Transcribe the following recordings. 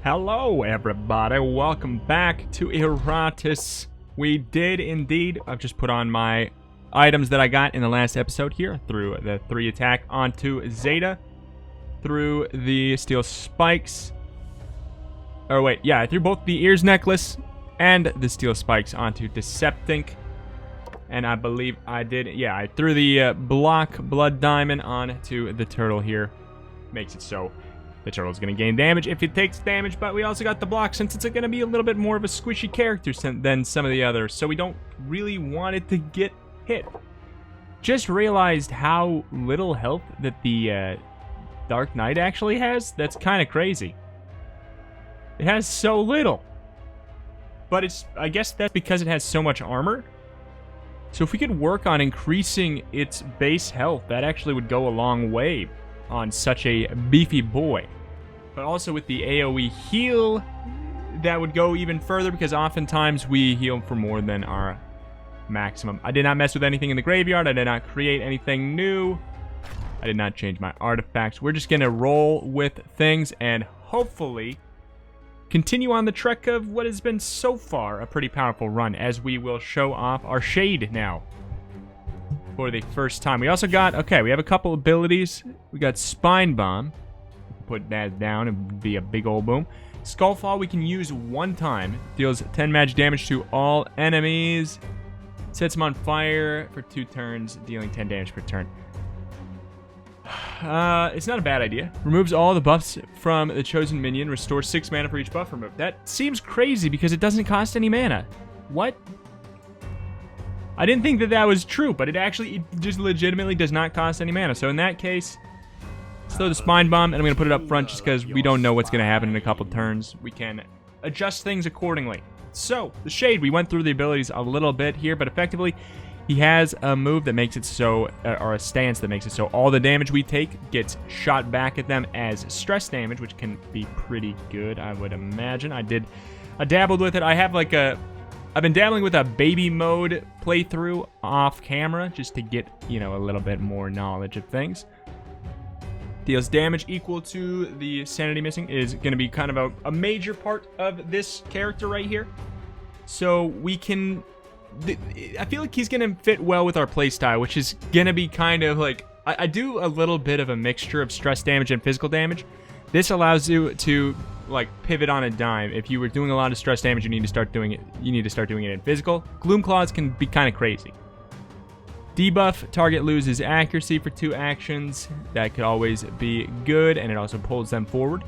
Hello everybody, welcome back to Iratus. We did indeed, I've just put on my items that I got in the last episode here, through the 3 attack onto Zeta, through the steel spikes, or wait, yeah, I threw both the ears necklace and the steel spikes onto Deceptink, and I believe I did, yeah, I threw the block blood diamond onto the turtle here, makes it so the turtle's going to gain damage if it takes damage, but we also got the block since it's going to be a little bit more of a squishy character than some of the others, so we don't really want it to get hit. Just realized how little health that the Dark Knight actually has. That's kind of crazy. It has so little. But it's, I guess that's because it has so much armor. So if we could work on increasing its base health, that actually would go a long way on such a beefy boy. But also with the AoE heal, that would go even further because oftentimes we heal for more than our maximum. I did not mess with anything in the graveyard. I did not create anything new. I did not change my artifacts. We're just gonna roll with things and hopefully continue on the trek of what has been so far a pretty powerful run, as we will show off our shade now for the first time. We also got, okay, we have a couple abilities. We got Spine Bomb. Put that down and be a big old boom. Skullfall we can use one time. Deals 10 magic damage to all enemies. Sets them on fire for 2 turns, dealing 10 damage per turn. It's not a bad idea. Removes all the buffs from the chosen minion. Restores 6 mana for each buff removed. That seems crazy because it doesn't cost any mana. What? I didn't think that that was true, but it just legitimately does not cost any mana. So in that case, let's throw the Spine Bomb, and I'm going to put it up front just because we don't know what's going to happen in a couple turns. We can adjust things accordingly. So, the Shade, we went through the abilities a little bit here, but effectively, he has a move that makes it so, or a stance that makes it so all the damage we take gets shot back at them as stress damage, which can be pretty good, I would imagine. I dabbled with it. I've been dabbling with a baby mode playthrough off camera just to get, you know, a little bit more knowledge of things. Deals damage equal to the sanity missing is going to be kind of a major part of this character right here. So we can, I feel like he's going to fit well with our playstyle, which is going to be kind of like, I do a little bit of a mixture of stress damage and physical damage. This allows you to like pivot on a dime. If you were doing a lot of stress damage, you need to start doing it in physical. Gloom Claws can be kind of crazy. Debuff, target loses accuracy for 2 actions. That could always be good, and it also pulls them forward.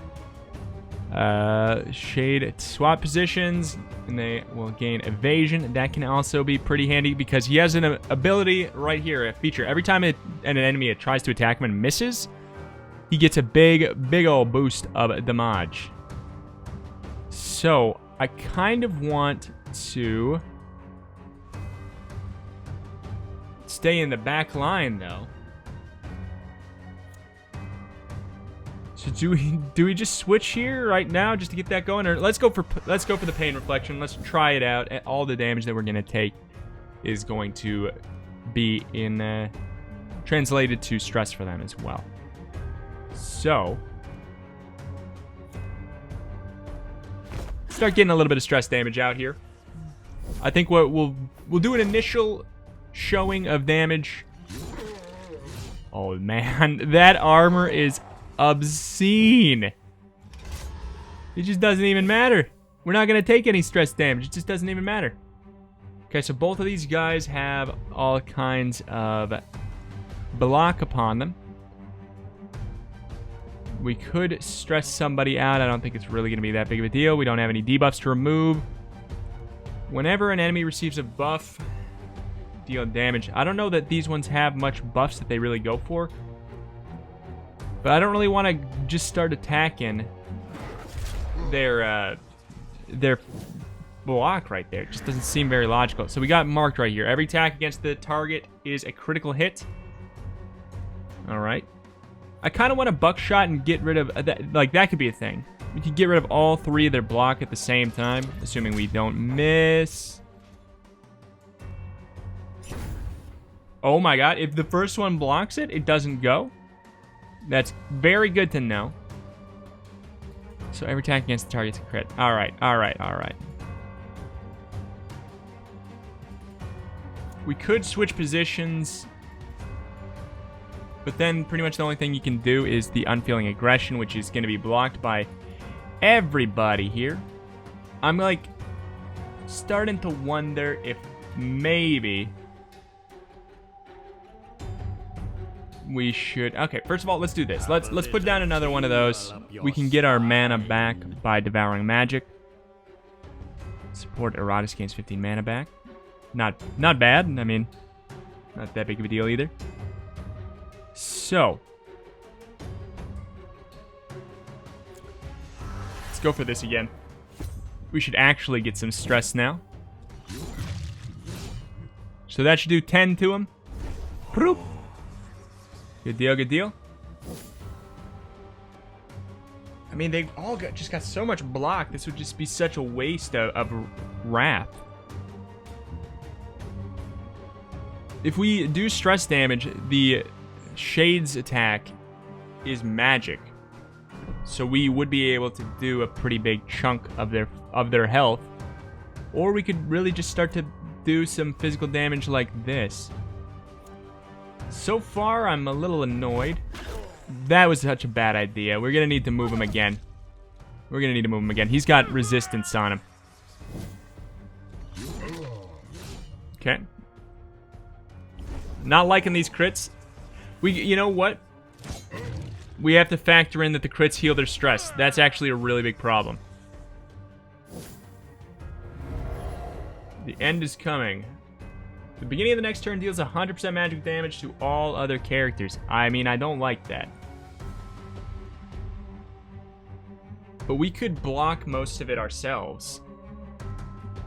Shade swap positions, and they will gain evasion. That can also be pretty handy because he has an ability right here, a feature. Every time an enemy tries to attack him and misses, he gets a big old boost of damage. So, I kind of want to stay in the back line, though. So do we just switch here right now just to get that going, or let's go for the pain reflection. Let's try it out. All the damage that we're gonna take is going to be in translated to stress for them as well. So start getting a little bit of stress damage out here. I think what we'll do an initial showing of damage. Oh man, that armor is obscene. It just doesn't even matter. We're not gonna take any stress damage. It just doesn't even matter. Okay, so both of these guys have all kinds of block upon them. We could stress somebody out. I don't think it's really going to be that big of a deal. We don't have any debuffs to remove. Whenever an enemy receives a buff, deal damage. I don't know that these ones have much buffs that they really go for. But I don't really want to just start attacking their block right there. It just doesn't seem very logical. So we got marked right here. Every attack against the target is a critical hit. All right. I kind of want a buckshot and get rid of that. Like, that could be a thing. We could get rid of all 3 of their block at the same time, assuming we don't miss. Oh my god, if the first one blocks it, it doesn't go. That's very good to know. So every attack against the target's a crit. Alright, alright, alright. We could switch positions, but then pretty much the only thing you can do is the unfeeling aggression, which is going to be blocked by everybody here. I'm like starting to wonder if maybe we should... Okay, first of all, let's do this. Let's put down another one of those. We can get our mana back by devouring magic. Support Iratus gains 15 mana back. Not bad. I mean, not that big of a deal either. So, let's go for this again. We should actually get some stress now. So that should do 10 to him. Good deal, good deal. I mean, they've all just got so much block. This would just be such a waste of wrath. If we do stress damage, the Shade's attack is magic. So we would be able to do a pretty big chunk of their health. Or we could really just start to do some physical damage like this. So far, I'm a little annoyed. That was such a bad idea. We're going to need to move him again. We're going to need to move him again. He's got resistance on him. Okay. Not liking these crits. You know what? We have to factor in that the crits heal their stress. That's actually a really big problem. The end is coming. The beginning of the next turn deals 100% magic damage to all other characters. I mean, I don't like that. But we could block most of it ourselves.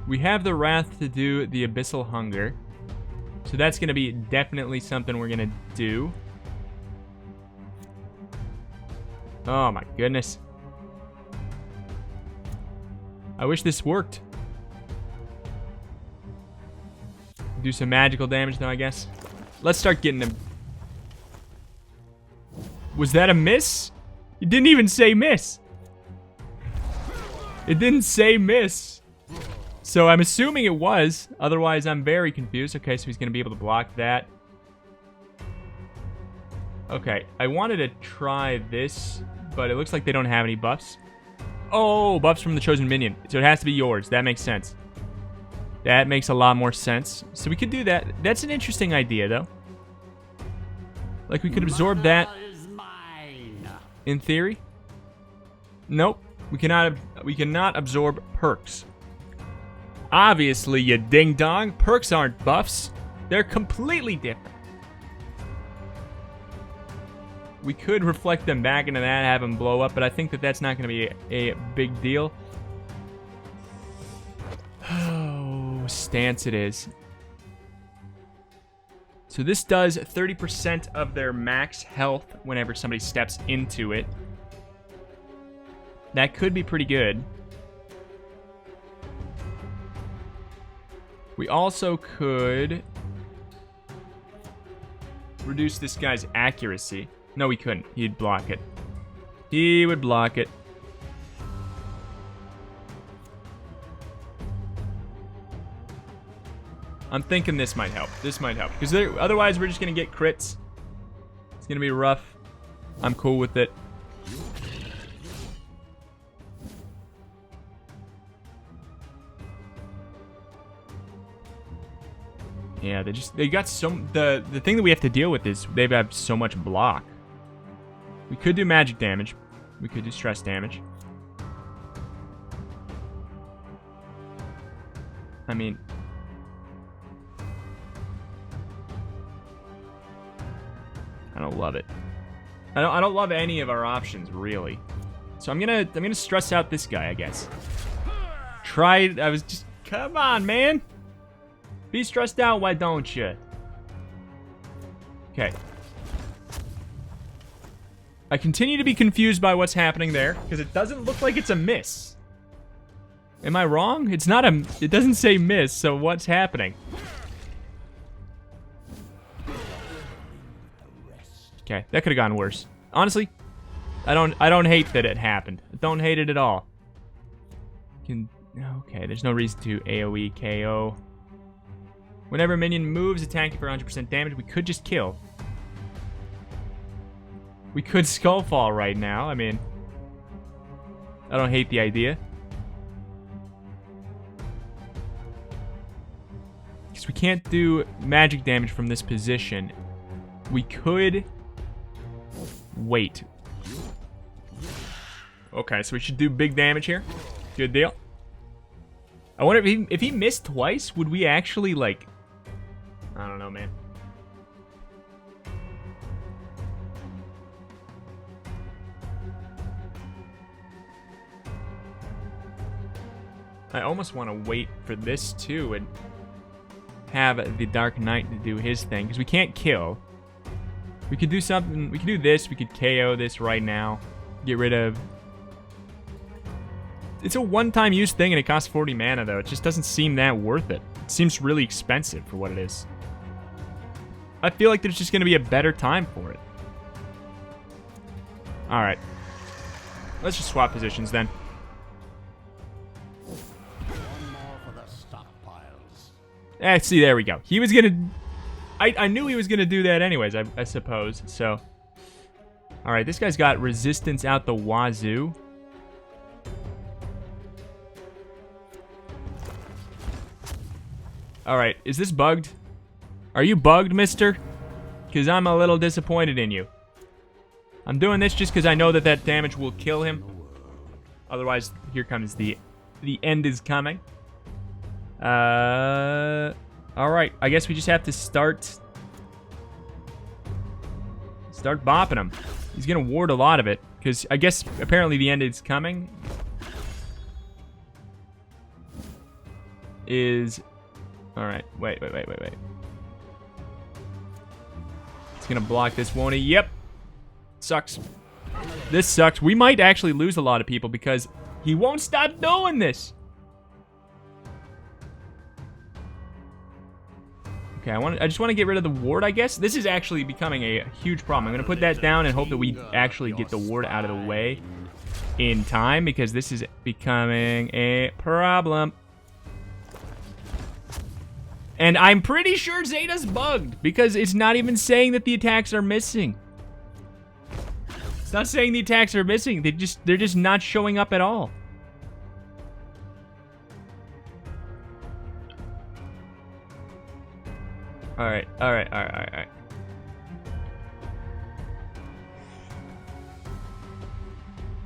We have the Wrath to do the Abyssal Hunger. So that's going to be definitely something we're going to do. Oh my goodness. I wish this worked. Do some magical damage though, I guess. Let's start getting him. Was that a miss? It didn't even say miss. It didn't say miss. So I'm assuming it was. Otherwise, I'm very confused. Okay, so he's going to be able to block that. Okay, I wanted to try this, but it looks like they don't have any buffs. Oh, buffs from the chosen minion. So it has to be yours. That makes sense. That makes a lot more sense. So we could do that. That's an interesting idea, though. Like, we could absorb that in theory. Nope. We cannot absorb perks. Obviously, you ding-dong. Perks aren't buffs. They're completely different. We could reflect them back into that, have them blow up, but I think that that's not going to be a big deal. Oh, stance it is. So this does 30% of their max health whenever somebody steps into it. That could be pretty good. We also could reduce this guy's accuracy. No, we couldn't. He'd block it. He would block it. I'm thinking this might help. This might help. Because otherwise we're just going to get crits. It's going to be rough. I'm cool with it. Yeah, they got the thing that we have to deal with is they have so much block. We could do magic damage. We could do stress damage. I mean, I don't love it. I don't love any of our options really. So I'm gonna stress out this guy, I guess. Come on, man. Be stressed out, why don't you? Okay. I continue to be confused by what's happening there, because it doesn't look like it's a miss. Am I wrong? It doesn't say miss, so what's happening? Okay, that could have gone worse. Honestly, I don't hate that it happened. I don't hate it at all. Okay, there's no reason to AoE KO. Whenever a minion moves, attacking for 100% damage, we could just kill. We could Skullfall right now. I mean, I don't hate the idea. Because we can't do magic damage from this position. We could wait. Okay, so we should do big damage here. Good deal. I wonder if he missed twice, would we actually, like... I don't know, man. I almost want to wait for this, too, and have the Dark Knight to do his thing, because we can't kill. We could do something... We could do this. We could KO this right now. Get rid of... It's a one-time use thing, and it costs 40 mana, though. It just doesn't seem that worth it. It seems really expensive for what it is. I feel like there's just going to be a better time for it. Alright. Let's just swap positions, then. See, there we go. He was gonna... I knew he was gonna do that anyways, I suppose, so... Alright, this guy's got resistance out the wazoo. Alright, is this bugged? Are you bugged, mister? Because I'm a little disappointed in you. I'm doing this just because I know that that damage will kill him. Otherwise, here comes the end is coming. Alright, I guess we just have to start bopping him. He's gonna ward a lot of it, because I guess apparently the end is coming. Alright, wait. It's gonna block this, won't he? Yep. Sucks. This sucks. We might actually lose a lot of people because he won't stop doing this. Okay, I just want to get rid of the ward, I guess. This is actually becoming a huge problem. I'm going to put that down and hope that we actually get the ward out of the way in time, because this is becoming a problem. And I'm pretty sure Zeta's bugged, because it's not even saying that the attacks are missing. It's not saying the attacks are missing. They're just not showing up at all. Alright.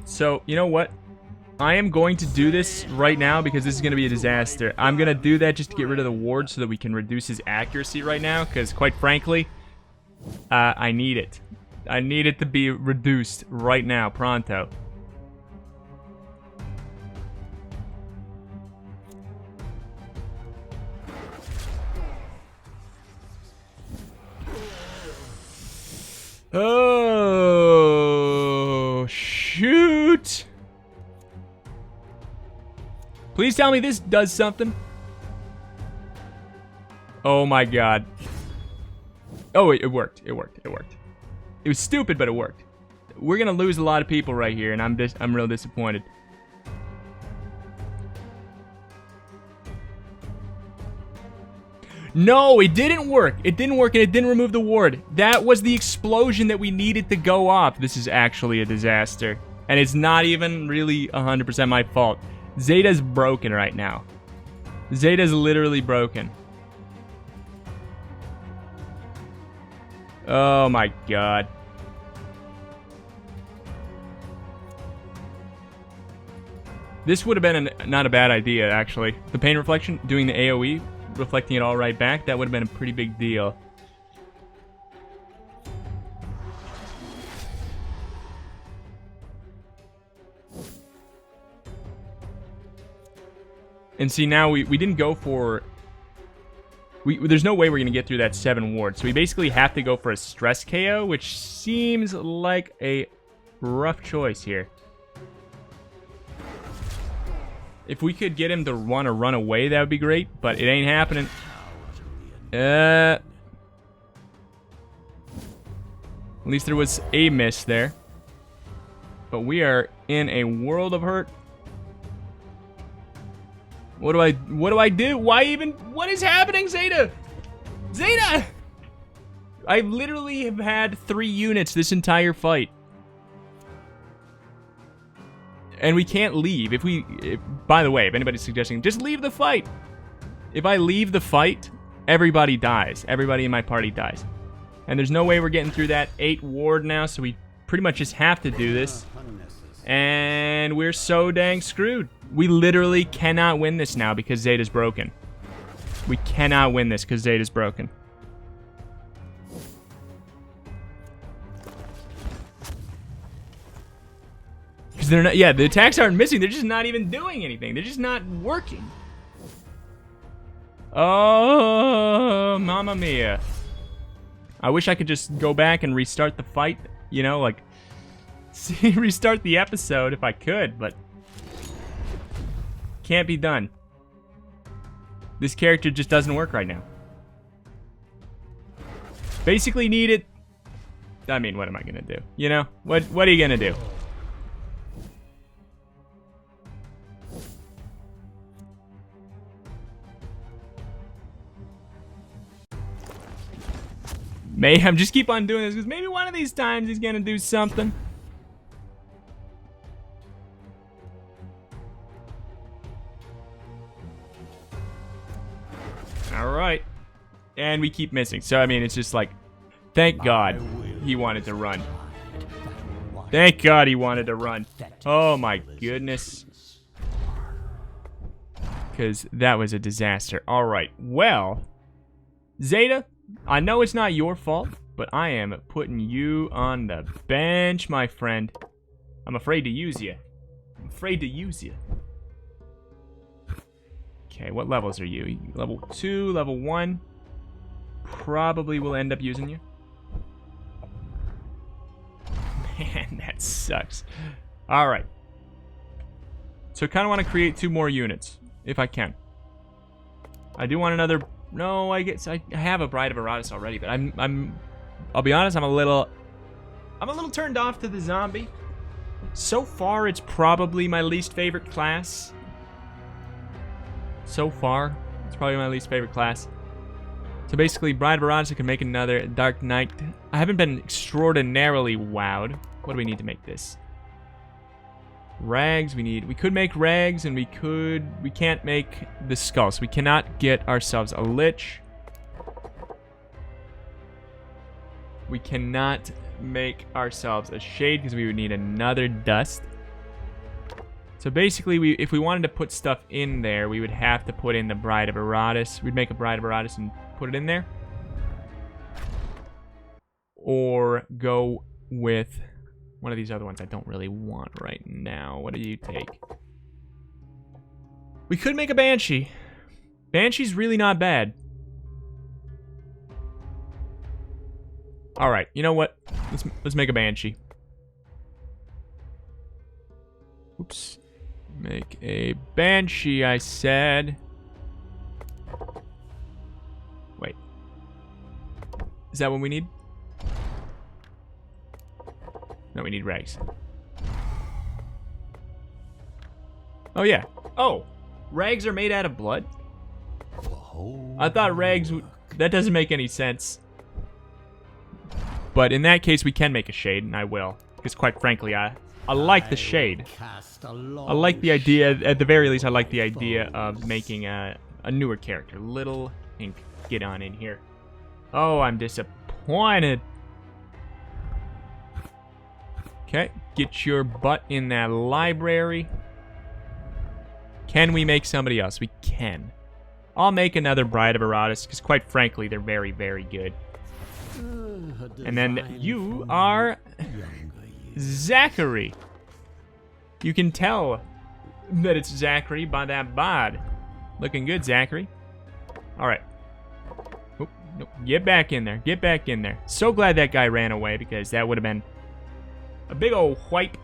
So, you know what? I am going to do this right now because this is going to be a disaster. I'm going to do that just to get rid of the ward so that we can reduce his accuracy right now, because quite frankly, I need it. I need it to be reduced right now, pronto. Oh, shoot. Please tell me this does something. Oh my god. Oh, it worked. It worked. It was stupid, but it worked. We're gonna lose a lot of people right here, and I'm real disappointed. No, it didn't work. It didn't work, and it didn't remove the ward. That was the explosion that we needed to go off. This is actually a disaster. And it's not even really 100% my fault. Zeta's broken right now. Zeta's literally broken. Oh my god. This would have been not a bad idea, actually. The pain reflection, doing the AoE, reflecting it all right back, that would have been a pretty big deal. And see, now we didn't go for... There's no way we're going to get through that 7 ward. So we basically have to go for a stress KO, which seems like a rough choice here. If we could get him to want to run away, that would be great. But it ain't happening. At least there was a miss there. but we are in a world of hurt. What do I do? Why even? What is happening, Zeta? Zeta! I literally have had 3 units this entire fight. And we can't leave. By the way, if anybody's suggesting, just leave the fight. If I leave the fight, everybody dies. Everybody in my party dies. And there's no way we're getting through that 8 ward now, so we pretty much just have to do this. And we're so dang screwed. We literally cannot win this now because Zeta's broken. We cannot win this because Zeta's broken. Because they're not, yeah, the attacks aren't missing. They're just not even doing anything. They're just not working. Oh, mamma mia. I wish I could just go back and restart the fight. You know, like, restart the episode if I could, but can't be done. This character just doesn't work right now. Basically need it. I mean, what am I gonna do? You know, what are you gonna do? Mayhem, just keep on doing this because maybe one of these times he's gonna do something. Alright. And we keep missing. So, I mean, it's just like, thank God he wanted to run. Thank God he wanted to run. Oh my goodness. Because that was a disaster. Alright, well, Zeta, I know it's not your fault, but I am putting you on the bench, my friend. I'm afraid to use you. I'm afraid to use you. Okay, what levels are you? Level 2, level 1. Probably will end up using you. Man, that sucks. Alright. So I kind of want to create 2 more units, if I can. I do want another... No, I guess I have a Bride of Iratus already, but I'll be honest, I'm a little turned off to the zombie. So far, it's probably my least favorite class. So far, it's probably my least favorite class. So basically, Bride of Iratus, I can make another Dark Knight. I haven't been extraordinarily wowed. What do we need to make this? Rags, we could make rags, and we can't make the skull, so we cannot get ourselves a lich. We cannot make ourselves a shade because we would need another dust. So basically, if we wanted to put stuff in there, we would have to put in the Bride of Iratus. We'd make a Bride of Iratus and put it in there. Or go with one of these other ones I don't really want right now. What do you take? We could make a Banshee. Banshee's really not bad. Alright, you know what? Let's make a Banshee. Oops. Make a Banshee, I said. Wait. Is that what we need? No, we need rags. Oh, yeah. Oh, rags are made out of blood? I thought rags... That doesn't make any sense. But in that case, we can make a shade, and I will. Because quite frankly, I like the shade. I like the idea, at the very least, I like the idea of making a newer character. Little Hink, get on in here. Oh, I'm disappointed. Okay, get your butt in that library. Can we make somebody else? We can. I'll make another Bride of Iratus, because quite frankly, they're very, very good. And then you are Zachary. You can tell that it's Zachary by that bod. Looking good, Zachary. Alright. Oh, no. Get back in there. Get back in there. So glad that guy ran away, because that would have been a big old wipe.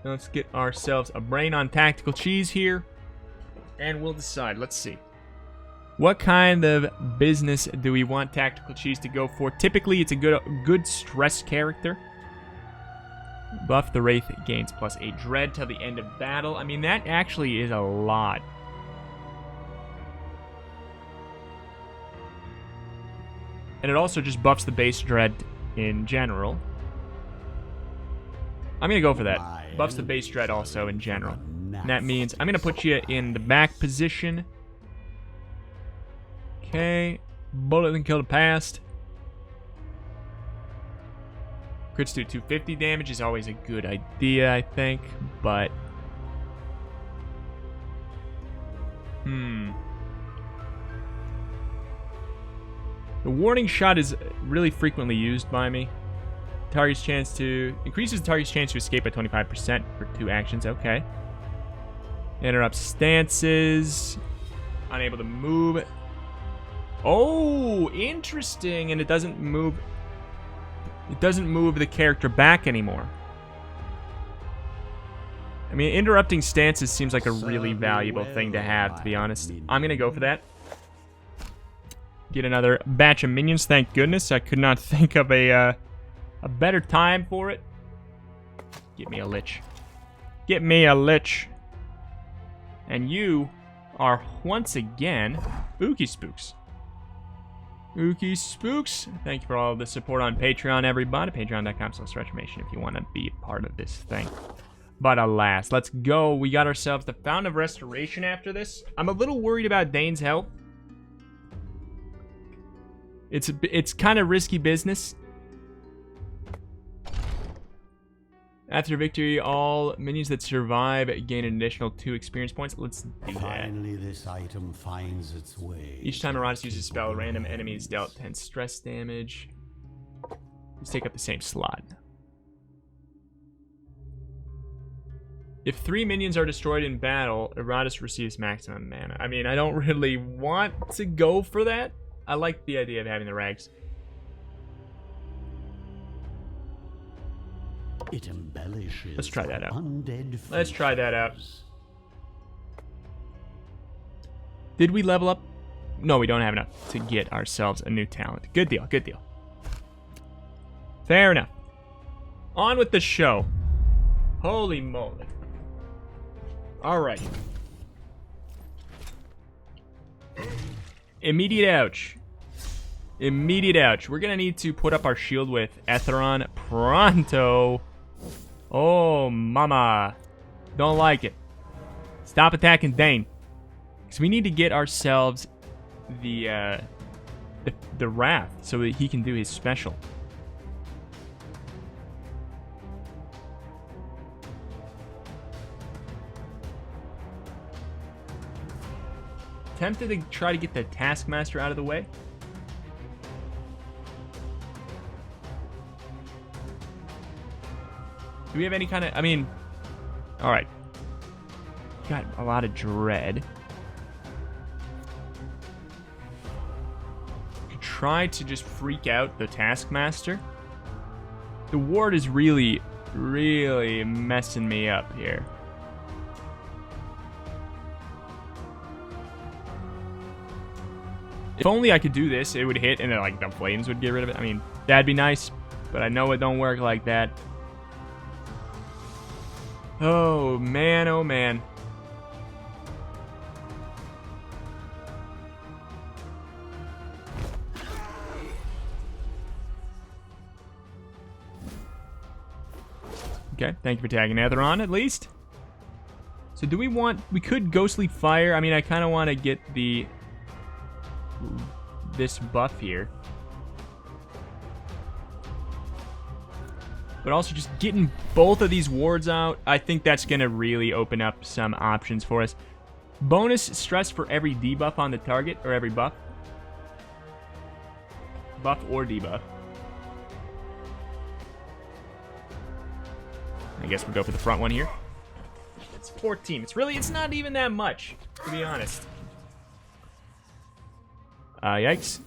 Let's get ourselves a brain on tactical cheese here. And we'll decide. Let's see. What kind of business do we want tactical cheese to go for? Typically, it's a good stress character. Buff the Wraith gains plus a dread till the end of battle. I mean, that actually is a lot. And it also just buffs the base dread in general. I'm going to go for that. Buffs the base dread also in general. And that means I'm going to put you in the back position. Okay. Bullet and kill the past. Crits do 250 damage is always a good idea, I think. But... The warning shot is really frequently used by me. Target's chance to... Increases the target's chance to escape by 25% for 2 actions. Okay. Interrupts stances. Unable to move. Oh, interesting. And it doesn't move... It doesn't move the character back anymore. I mean, interrupting stances seems like a really valuable thing to have, to be honest. I'm going to go for that. Get another batch of minions, thank goodness. I could not think of a better time for it. Get me a lich. Get me a lich. And you are once again Ookie Spooks. Ookie Spooks. Thank you for all the support on Patreon, everybody. Patreon.com/Reformation if you want to be a part of this thing. But alas, let's go. We got ourselves the Fountain of Restoration after this. I'm a little worried about Dane's health. It's kind of risky business. After victory, all minions that survive gain an additional 2 experience points. Let's do that. Finally, this item finds its way. Each time Iratus uses a spell, random enemies dealt 10 stress damage. Let's take up the same slot. If 3 minions are destroyed in battle, Iratus receives maximum mana. I mean, I don't really want to go for that. I like the idea of having the rags. It embellishes. Let's try that out. Undead. Let's try that out. Did we level up? No, we don't have enough to get ourselves a new talent. Good deal, good deal. Fair enough. On with the show. Holy moly. Alright. Immediate ouch. Immediate ouch. We're gonna need to put up our shield with Etheron pronto. Oh, mama. Don't like it. Stop attacking Dane. Because we need to get ourselves the Wrath so that he can do his special. Tempted to try to get the Taskmaster out of the way. Do we have any kind of... I mean... Alright. Got a lot of dread. Could try to just freak out the Taskmaster. The ward is really, really messing me up here. If only I could do this, it would hit and then, like, the flames would get rid of it. I mean, that'd be nice, but I know it don't work like that. Oh, man, oh, man. Okay, thank you for tagging Etheron, at least. So do we want... We could Ghostly Fire. I mean, I kind of want to get the... this buff here. But also just getting both of these wards out, I think that's going to really open up some options for us. Bonus stress for every debuff on the target, or every buff. Buff or debuff. I guess we'll go for the front one here. It's 14. It's not even that much, to be honest. Yikes.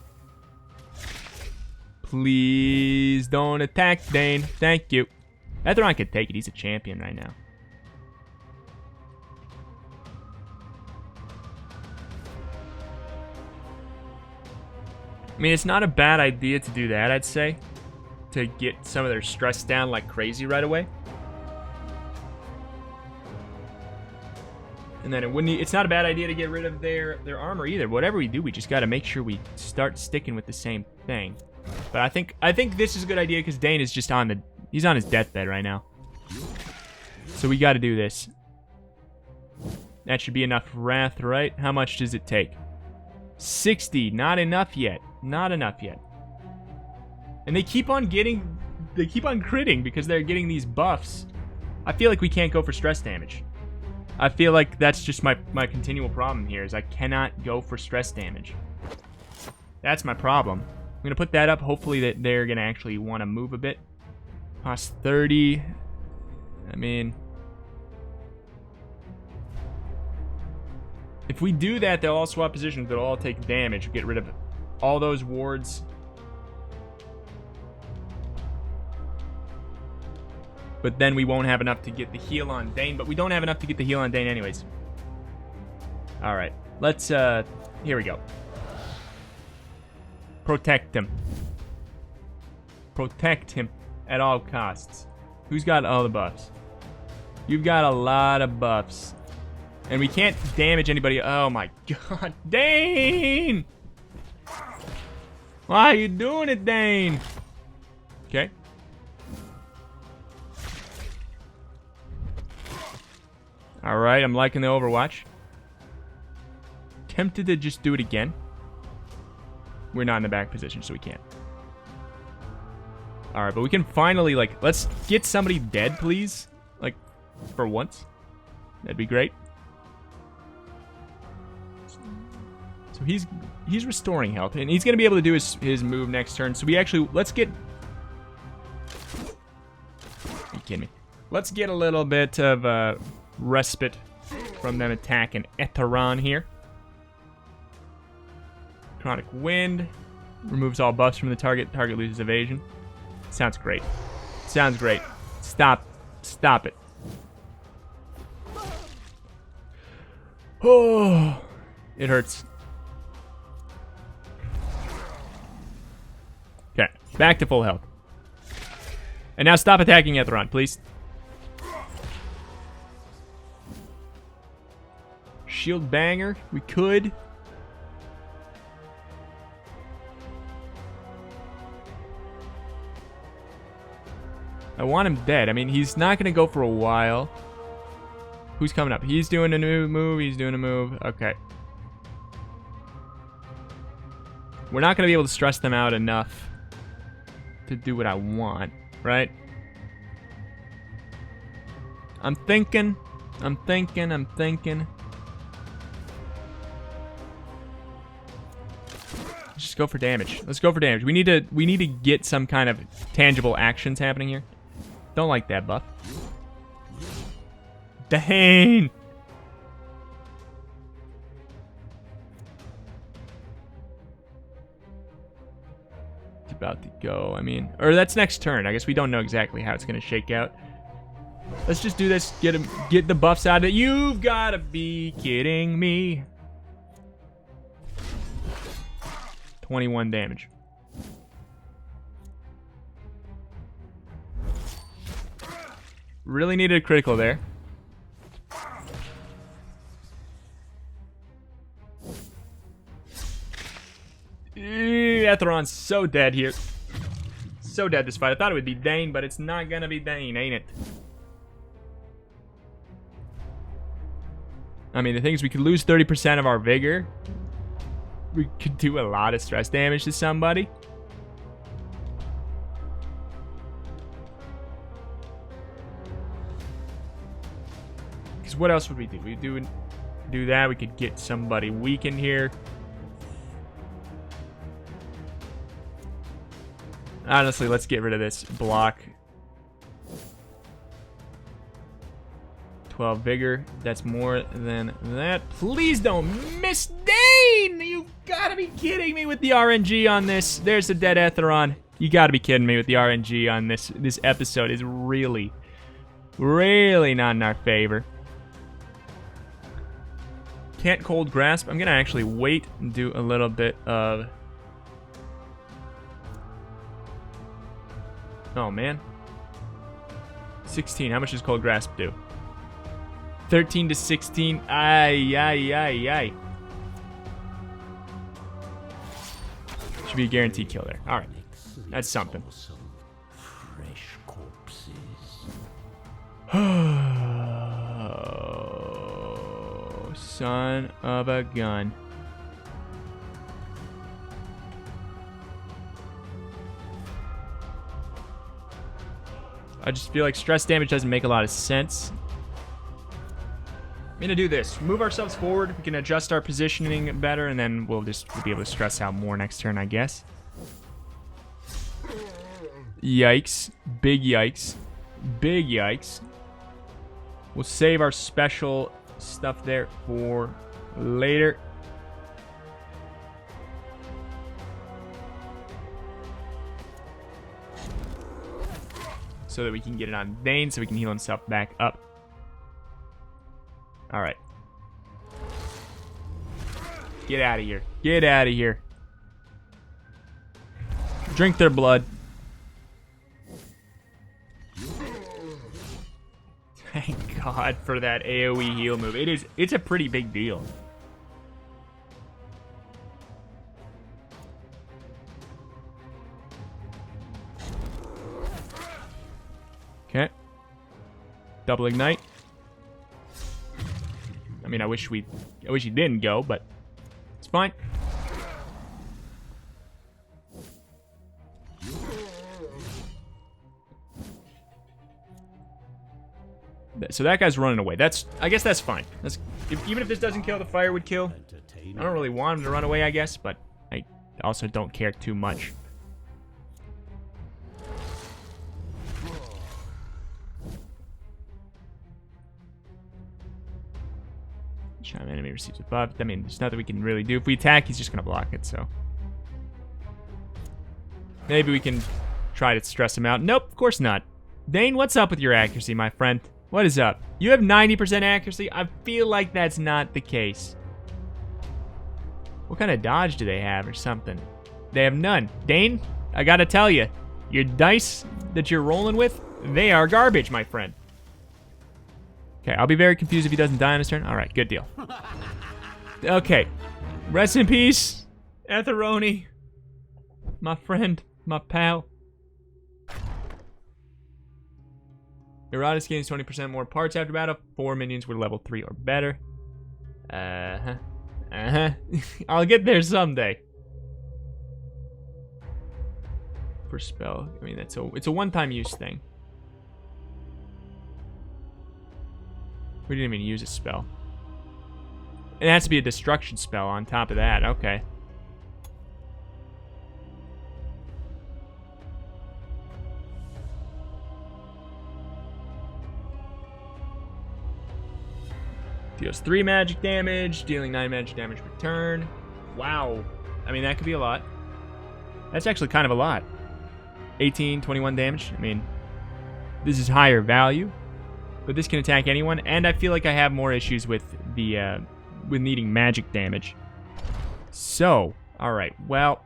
Please don't attack Dane. Thank you. Etheron could take it. He's a champion right now. I mean, it's not a bad idea to do that, I'd say. To get some of their stress down like crazy right away. And then it's not a bad idea to get rid of their armor either. Whatever we do, we just got to make sure we start sticking with the same thing. But I think this is a good idea because Dane is just he's on his deathbed right now. So we got to do this. That should be enough wrath, right? How much does it take? 60. Not enough yet. Not enough yet. And they keep on critting because they're getting these buffs. I feel like we can't go for stress damage. I feel like that's just my continual problem here is I cannot go for stress damage. That's my problem. I'm going to put that up. Hopefully that they're going to actually want to move a bit. Cost 30. I mean, if we do that, they'll all swap positions. They'll all take damage. Get rid of all those wards. But then we won't have enough to get the heal on Dane. But we don't have enough to get the heal on Dane anyways. Alright. Let's, here we go. Protect him. Protect him at all costs. Who's got all the buffs? You've got a lot of buffs. And we can't damage anybody. Oh my god. Dane! Why are you doing it, Dane? Okay. Alright, I'm liking the Overwatch. Tempted to just do it again. We're not in the back position, so we can't. Alright, but we can finally, like, let's get somebody dead, please. Like, for once. That'd be great. So he's restoring health, and he's going to be able to do his move next turn. So we actually, let's get... Are you kidding me? Let's get a little bit of respite from them attacking Etheron here. Chronic Wind. Removes all buffs from the target. Target loses evasion. Sounds great. Sounds great. Stop. Stop it. Oh, it hurts. Okay, back to full health. And now stop attacking Etheron, please. Shield banger, we could. I want him dead. I mean, he's not going to go for a while. Who's coming up? He's doing a new move. He's doing a move. Okay. We're not going to be able to stress them out enough to do what I want, right? I'm thinking. Just go for damage. Let's go for damage. We need to get some kind of tangible actions happening here. Don't like that buff. Dang! It's about to go. I mean, or that's next turn. I guess we don't know exactly how it's gonna shake out. Let's just do this. Get the buffs out of it. You've gotta be kidding me. 21 damage. Really needed a critical there. Etheron's so dead here. So dead this fight. I thought it would be Dane, but it's not gonna be Dane, ain't it? I mean, the thing is, we could lose 30% of our vigor. We could do a lot of stress damage to somebody. Because what else would we do? We do that. We could get somebody weakened here. Honestly, let's get rid of this block. 12 vigor. That's more than that. Please don't miss Dane! You gotta be kidding me with the RNG on this. There's a dead Etheron. You gotta be kidding me with the RNG on this. This episode is really, really not in our favor. Can't cold grasp. I'm gonna actually wait and do a little bit of... Oh, man. 16. How much does cold grasp do? 13 to 16. Ay, ay, ay, ay. Should be a guaranteed kill there. All right. That's something. Fresh corpses. Oh, son of a gun. I just feel like stress damage doesn't make a lot of sense. I'm gonna do this. Move ourselves forward. We can adjust our positioning better, and then we'll be able to stress out more next turn, I guess. Yikes. Big yikes. Big yikes. We'll save our special stuff there for later. So that we can get it on Dane, so we can heal himself back up. Alright. Get out of here. Get out of here. Drink their blood. Thank God for that AoE heal move. It's a pretty big deal. Okay. Double ignite. I mean, I wish he didn't go, but it's fine. So that guy's running away. I guess that's fine. Even if this doesn't kill, the fire would kill. I don't really want him to run away, I guess, but I also don't care too much. Charm enemy receives a buff. I mean, there's nothing we can really do. If we attack, he's just going to block it, so. Maybe we can try to stress him out. Nope, of course not. Dane, what's up with your accuracy, my friend? What is up? You have 90% accuracy? I feel like that's not the case. What kind of dodge do they have or something? They have none. Dane, I gotta tell you, your dice that you're rolling with, they are garbage, my friend. Okay, I'll be very confused if he doesn't die on his turn. All right, good deal. Okay, rest in peace, Etheroni, my friend, my pal. Iratus gains 20% more parts after battle. 4 minions were level 3 or better. I'll get there someday. For spell, I mean it's a one-time use thing. We didn't even use a spell. It has to be a destruction spell on top of that. Okay. Deals 3 magic damage, dealing 9 magic damage per turn. Wow. I mean, that could be a lot. That's actually kind of a lot. 18, 21 damage. I mean, this is higher value, but this can attack anyone, and I feel like I have more issues with the with needing magic damage. So, all right. Well,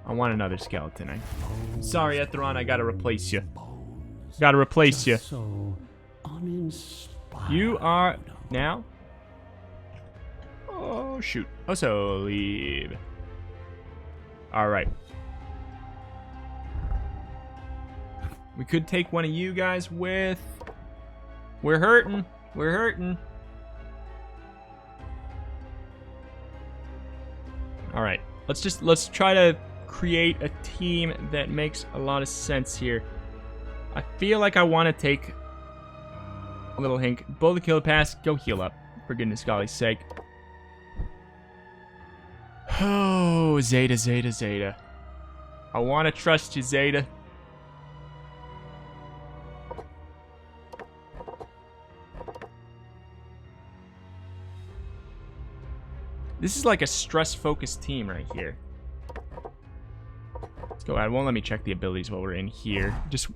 I want another skeleton. Sorry, Etheron, I gotta replace you. Gotta replace you. You are now. Oh shoot! Osoleve. All right. We could take one of you guys with. We're hurting. We're hurting. All right. Let's try to create a team that makes a lot of sense here. I feel like I want to take a little Hink. Blow the kill pass. Go heal up. For goodness golly's sake. Oh, Zeta, Zeta, Zeta. I want to trust you, Zeta. This is like a stress-focused team right here. Let's go ahead. It won't let me check the abilities while we're in here. Just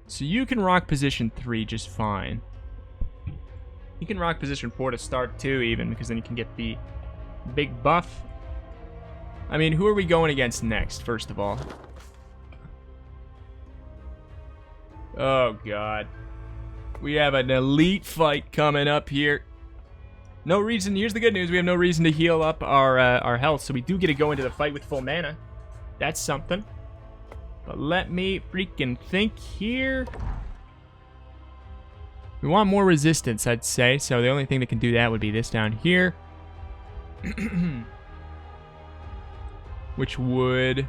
so you can rock position 3 just fine. You can rock position 4 to start too, even, because then you can get the big buff. I mean, who are we going against next, first of all? Oh, God. We have an elite fight coming up here. No reason. Here's the good news. We have no reason to heal up our health, so we do get to go into the fight with full mana. That's something. But let me freaking think here. We want more resistance, I'd say. So the only thing that can do that would be this down here. Which would...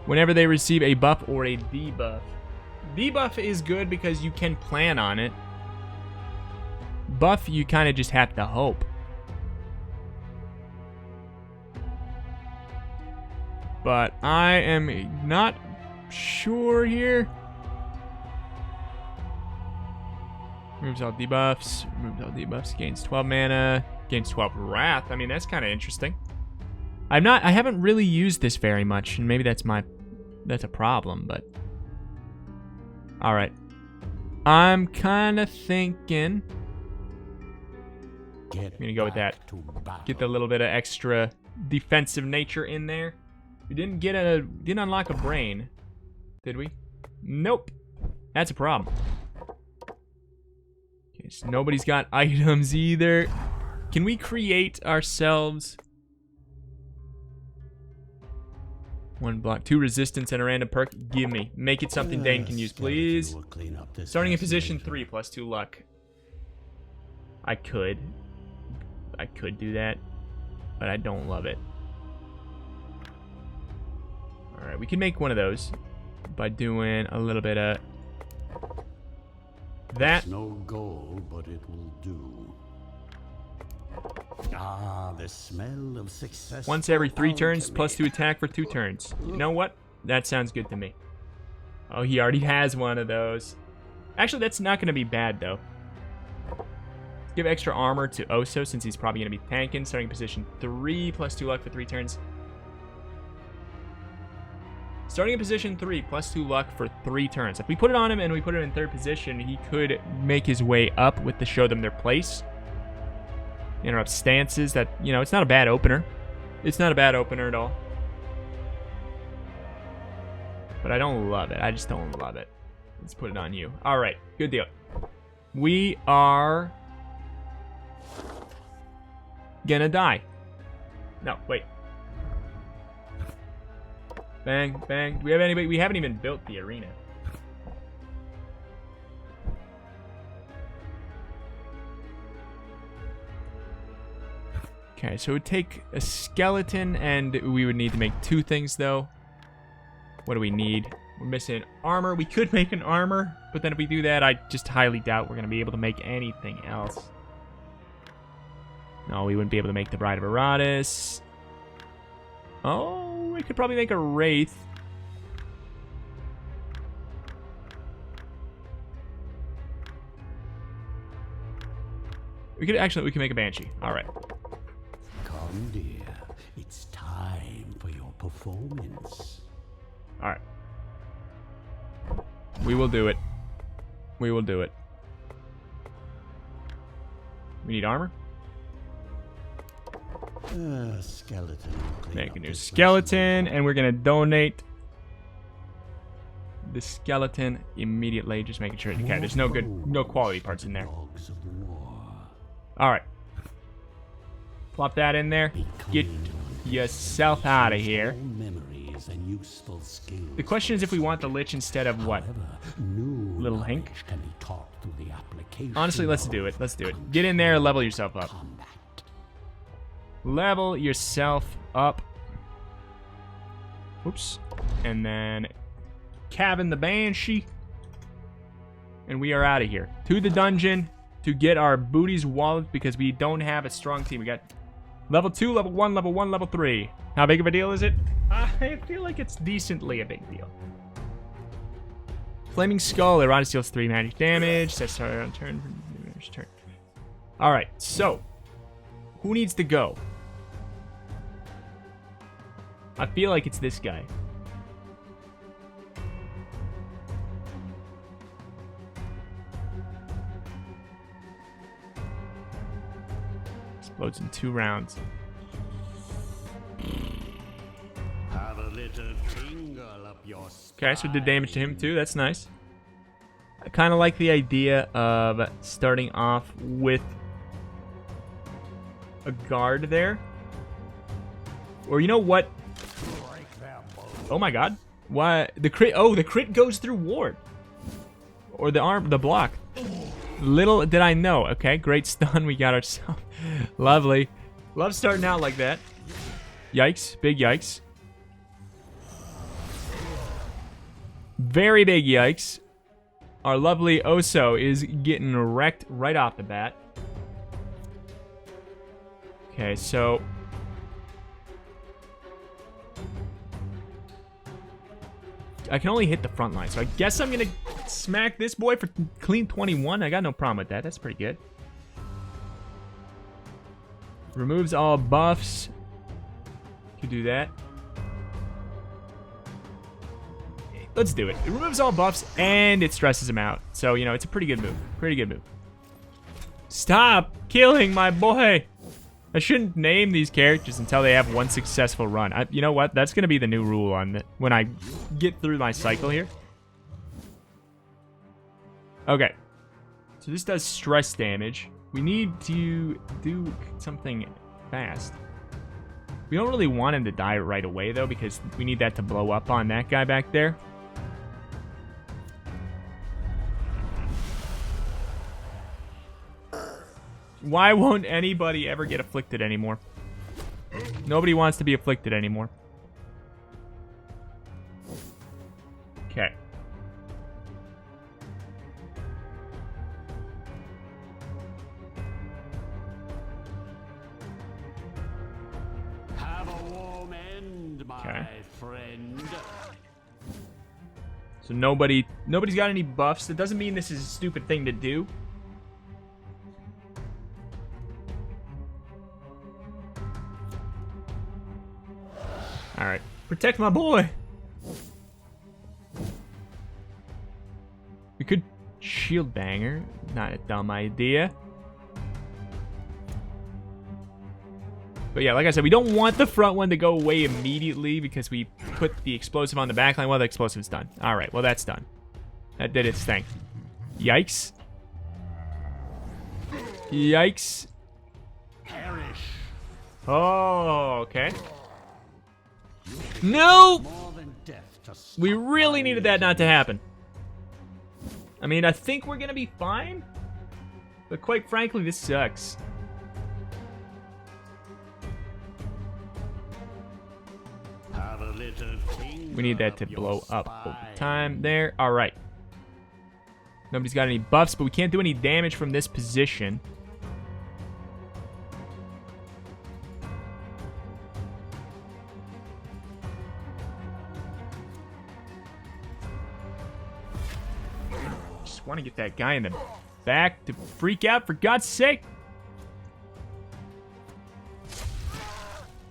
Whenever they receive a buff or a debuff. Debuff is good because you can plan on it. Buff, you kind of just have to hope. But I am not sure here. Removes all debuffs. Removes all debuffs. Gains 12 mana. Gains 12 wrath. I mean, that's kind of interesting. I haven't really used this very much, and maybe that's a problem, but... Alright. I'm kind of thinking... I'm gonna go with that. Get the little bit of extra defensive nature in there. We didn't unlock a brain, did we? Nope. That's a problem. Okay, so nobody's got items either. Can we create ourselves 1 block, 2 resistance, and a random perk? Give me. Make it something Dane can use, please. Starting in position 3 plus 2 luck. I could do that, but I don't love it. Alright, we can make one of those by doing a little bit of that. It's no goal, but it will do. Ah, the smell of success. Once every 3 turns, plus 2 attack for 2 turns. You know what? That sounds good to me. Oh, he already has one of those. Actually, that's not going to be bad, though. Give extra armor to Oso, since he's probably going to be tanking. Starting in position 3, plus 2 luck for 3 turns. Starting in position 3, plus 2 luck for 3 turns. If we put it on him and we put him in 3rd position, he could make his way up with the show them their place. Interrupt stances. That, you know, it's not a bad opener. It's not a bad opener at all. But I don't love it. I just don't love it. Let's put it on you. Alright, good deal. We are... gonna die. No, wait. Bang, bang. Do we have anybody? We haven't even built the arena. Okay, so it would take a skeleton, and we would need to make 2 things, though. What do we need? We're missing armor. We could make an armor, but then if we do that, I just highly doubt we're going to be able to make anything else. No, we wouldn't be able to make the Bride of Iratus. Oh, we could probably make a Wraith. We can make a Banshee. All right. Come, dear. It's time for your performance. All right. We will do it. We will do it. We need armor. Skeleton. Make a new skeleton, and we're gonna donate the skeleton immediately. Just making sure. Okay, there's no quality parts in there. All right. Plop that in there. Get yourself out of here. The question is if we want the Lich instead of what? Little Hink? Honestly, let's do it. Let's do it. Get in there and level yourself up. Level yourself up. Oops. And then cabin the Banshee. And we are out of here. To the dungeon to get our booties wallet because we don't have a strong team. We got level 2, level 1, level 1, level 3. How big of a deal is it? I feel like it's decently a big deal. Flaming Skull. Iratus deals 3 magic damage. Sets started on turn. Alright, so who needs to go? I feel like it's this guy. Explodes in 2 rounds. little tingle up your Okay, so it did damage to him too. That's nice. I kind of like the idea of starting off with a guard there. Or you know what? Oh my god. Why the crit? Oh, the crit goes through ward. Or the block. Little did I know. Okay, great stun we got ourselves. Lovely. Love starting out like that. Yikes, big yikes. Very big yikes. Our lovely Oso is getting wrecked right off the bat. Okay, so I can only hit the front line, so I guess I'm gonna smack this boy for clean 21. I got no problem with that. That's pretty good. Removes all buffs. Could do that. Let's do it. It removes all buffs and it stresses him out. So, you know, it's a pretty good move. Pretty good move. Stop killing my boy. I shouldn't name these characters until they have one successful run. You know what? That's going to be the new rule on when I get through my cycle here. Okay. So this does stress damage. We need to do something fast. We don't really want him to die right away, though, because we need that to blow up on that guy back there. Why won't anybody ever get afflicted anymore? Nobody wants to be afflicted anymore. Okay. Have a warm end, my friend. So nobody's got any buffs. That doesn't mean this is a stupid thing to do. Alright. Protect my boy! We could shield banger. Not a dumb idea. But yeah, like I said, we don't want the front one to go away immediately because we put the explosive on the back line. Well, the explosive's done. Alright, well that's done. That did its thing. Yikes. Yikes. Perish. Oh, okay. No! More than death to stop We really needed that not to happen. I mean, I think we're gonna be fine. But quite frankly, this sucks. Have a little We need that to blow up over time there. Alright. Nobody's got any buffs, but we can't do any damage from this position. Just want to get that guy in the back to freak out, for God's sake.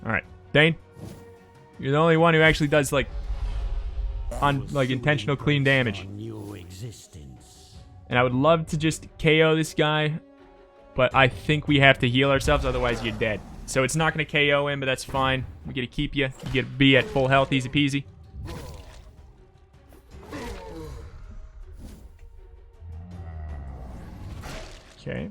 Alright, Dane. You're the only one who actually does, like, intentional clean damage. And I would love to just KO this guy, but I think we have to heal ourselves, otherwise you're dead. So it's not going to KO him, but that's fine. We get to keep you. You get to be at full health, easy peasy. Okay.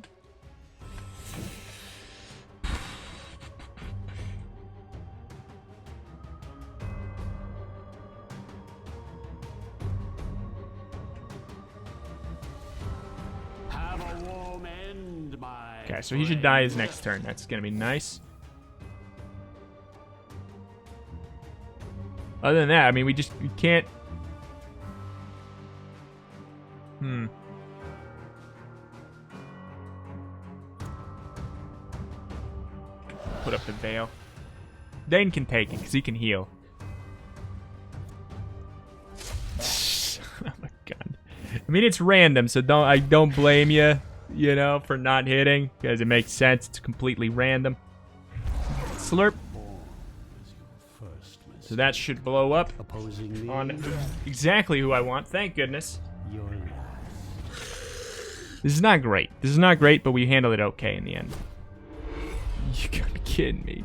Okay, so he should die his next turn. That's gonna be nice. Other than that, I mean, we can't. Put up the veil. Dane can take it because he can heal. Oh my god. I mean, it's random, so I don't blame you. You know, for not hitting, because it makes sense. It's completely random. Slurp. So that should blow up on exactly who I want. Thank goodness. This is not great. This is not great, but we handled it okay in the end. You gotta be kidding me.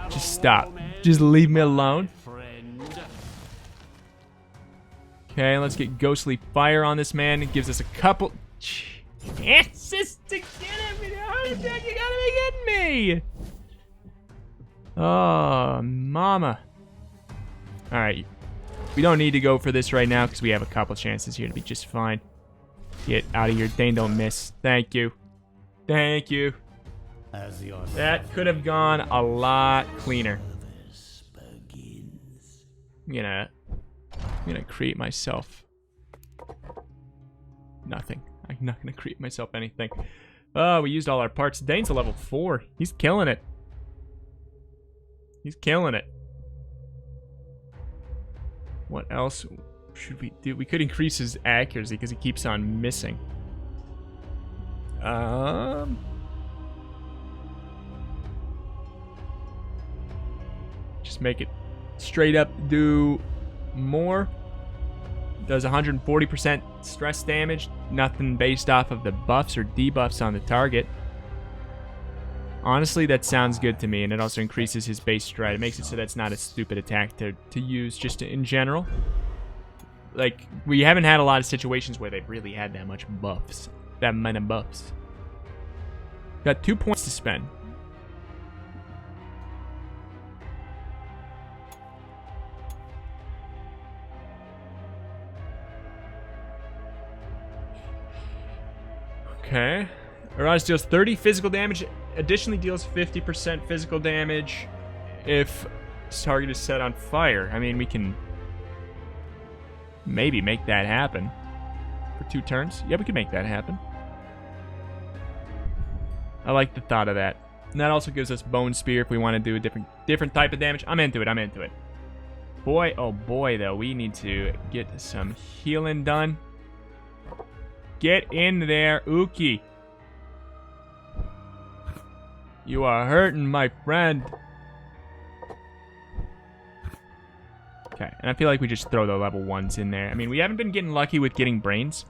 Just stop. Just leave me alone. Friend. Okay, let's get ghostly fire on this man. It gives us a couple chances to get him. How the heck you gotta be kidding me? Oh, mama. Alright. We don't need to go for this right now because we have a couple chances here to be just fine. Get out of here. Dane, don't miss. Thank you. Thank you. As your That could have gone a lot cleaner. service begins. I'm gonna create myself nothing. I'm not gonna create myself anything. Oh, we used all our parts. Dane's a level 4. He's killing it. He's killing it. What else should we do? We could increase his accuracy because he keeps on missing. Just make it straight up do more. Does 140% stress damage. Nothing based off of the buffs or debuffs on the target. Honestly, that sounds good to me, and it also increases his base strat. It makes it so that's not a stupid attack to use just in general. Like, we haven't had a lot of situations where they've really had that much buffs. That many buffs. Got 2 points to spend. Okay. Iratus deals 30 physical damage. Additionally deals 50% physical damage if his target is set on fire. I mean, we can maybe make that happen for 2 turns. Yeah, we can make that happen. I like the thought of that. And that also gives us Bone Spear if we want to do a different type of damage. I'm into it. I'm into it. Boy, oh boy, though, we need to get some healing done. Get in there, Uki. You are hurting, my friend. Okay, and I feel like we just throw the level 1s in there. I mean, we haven't been getting lucky with getting brains.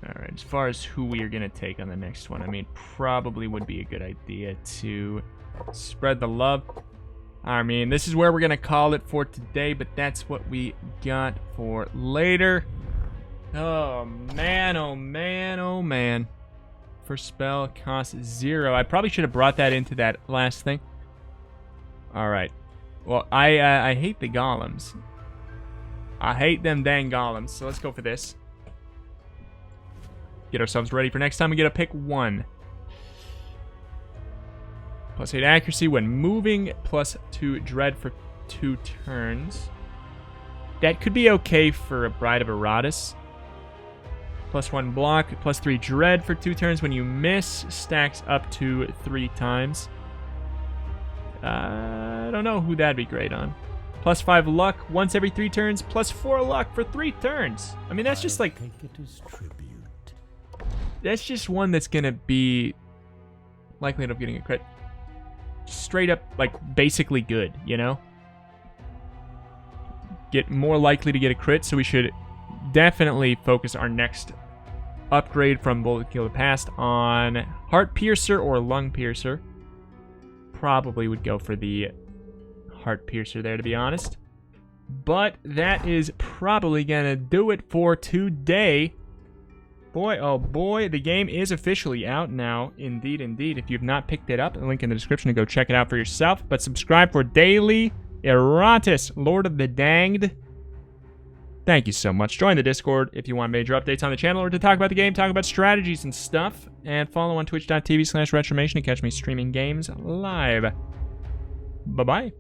Alright, as far as who we are going to take on the next one, I mean, probably would be a good idea to spread the love. I mean, this is where we're going to call it for today, but that's what we got for later. Oh, man, oh, man, oh, man. First spell costs 0. I probably should have brought that into that last thing. Alright. Well, I hate the golems. I hate them dang golems, so let's go for this. Get ourselves ready for next time. We get to pick 1. Plus 8 accuracy when moving, plus 2 dread for 2 turns. That could be okay for a Bride of Iratus. Plus 1 block, plus 3 dread for 2 turns when you miss. Stacks up to 3 times. I don't know who that'd be great on. Plus 5 luck once every 3 turns, plus 4 luck for 3 turns. I mean, that's just like... Take it as tribute. That's just one that's gonna be likely of getting a crit. Straight up, like, basically good, you know? Get more likely to get a crit, so we should definitely focus our next upgrade from Bullet Kill the Past on Heart Piercer or Lung Piercer. Probably would go for the Heart Piercer there, to be honest. But that is probably gonna do it for today. Boy, oh boy, the game is officially out now. Indeed, indeed. If you've not picked it up, a link in the description to go check it out for yourself. But subscribe for daily Iratus, Lord of the Danged. Thank you so much. Join the Discord if you want major updates on the channel or to talk about the game, talk about strategies and stuff. And follow on twitch.tv/retromation to catch me streaming games live. Bye-bye.